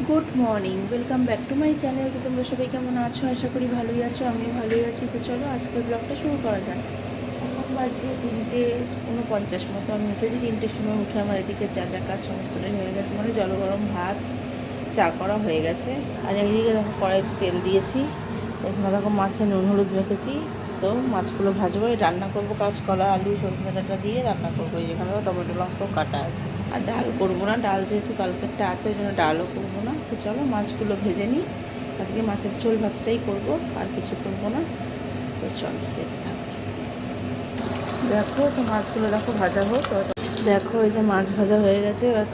Good morning, welcome back to my channel. তো তোমরা সবাই কেমন আছো? আশা করি ভালোই আছো, আমিও ভালোই আছি। তো চলো আজকের ব্লগটা শুরু করা যাক। এখন বাজছে 3:49 মতো। আমি উঠেছি 3টের সময়। উঠে আমার এদিকে যা যা কাজ সমস্তটাই হয়ে গেছে, মানে জল গরম ভাত, চা করা হয়ে গেছে। আর এইদিকে দেখো কড়াইতে তেল দিয়েছি, এখানে দেখো মাছে নুন হলুদ মেখেছি। তো মাছগুলো ভাজবো, রান্না করবো কাঁচকলা আলু সজনে ডাঁটা দিয়ে রান্না করবো। এই যেখানে টমেটো লঙ্কাও কাটা আছে। আর ডাল করবো না, ডাল যেহেতু কালকেরটা আছে ওই জন্য ডালও করবো না। তো চলো মাছগুলো ভেজে নিই। আজকে মাছের ঝোল ভাতটাই করবো, আর কিছু করবো না। তো চলো দেখতে থাকো। দেখো তো মাছগুলো দেখো ভাজা হোক। দেখো এই যে মাছ ভাজা হয়ে গেছে। এবার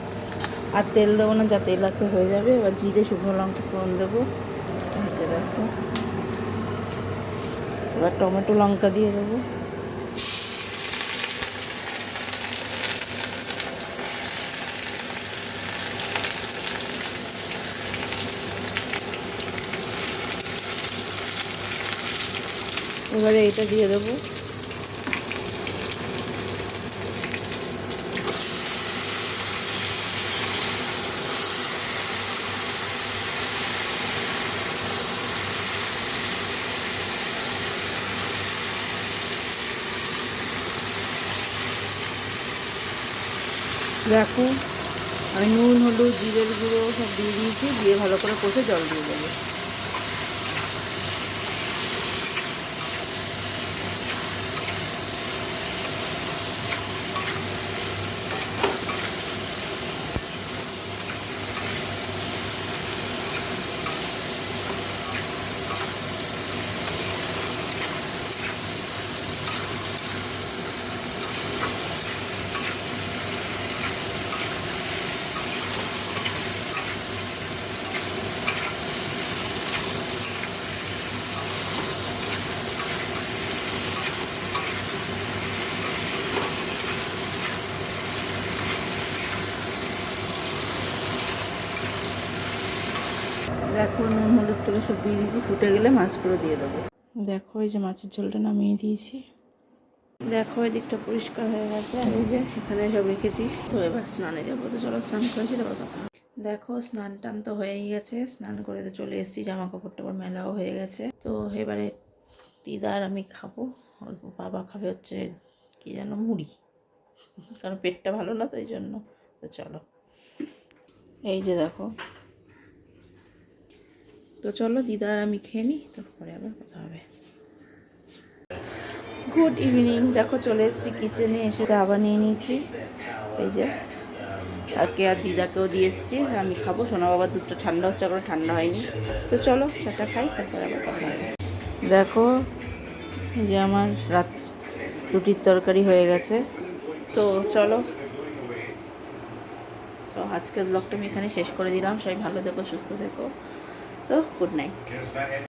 আর তেল দেবো না, যা তেল আছে হয়ে যাবে। এবার জিরে শুকনো লঙ্কা ফোড়ন দেবো। দেখো এবার টমেটো লঙ্কা দিয়ে দেবো। এবারে এইটা দিয়ে দেবো। দেখো আমি নুন হলুদ জিরের গুঁড়ো সব দিয়ে দিয়েছি, দিয়ে ভালো করে কষে জল দিয়ে দেবো। দেখো নুন হলুদ করে সব দিয়ে দিয়েছি, ফুটে গেলে মাছগুলো দিয়ে দেবো। দেখো এই যে মাছের ঝোলটা নামিয়ে দিয়েছি। দেখো এই দিকটা পরিষ্কার হয়ে গেছে, আর এই যে এখানে সব রেখেছি। তো এবার স্নানে যাবো। তো চলো স্নান করেছি, তারপর কথা। দেখো স্নান টান তো হয়েই গেছে, স্নান করে তো চলে এসেছি, জামা কাপড় টাপড় মেলাও হয়ে গেছে। তো এবারে দিদার আমি খাবো, অল্প বাবা খাবে হচ্ছে কি যেন মুড়ি, কারণ পেটটা ভালো না তো এই জন্য। তো চলো এই যে দেখো। তো চলো দিদার আমি খেয়ে নিই, তারপরে আবার কথা হবে। Good evening. দেখো চলে এসেছি কিচেনে, এসে চা বানিয়ে নিয়েছি এই যে। আর দিদাকেও দিয়ে এসেছি, আমি খাবো। সোনা বাবার দুধটা ঠান্ডা হচ্ছে, এখন ঠান্ডা হয়নি। তো চলো চাটা খাই, তারপরে আবার কথা হবে। দেখো যে আমার রাত রুটির তরকারি হয়ে গেছে। তো চলো, তো আজকের ব্লগটা আমি এখানে শেষ করে দিলাম। সবাই ভালো থেকো, সুস্থ থেকো। তো গুড নাইট।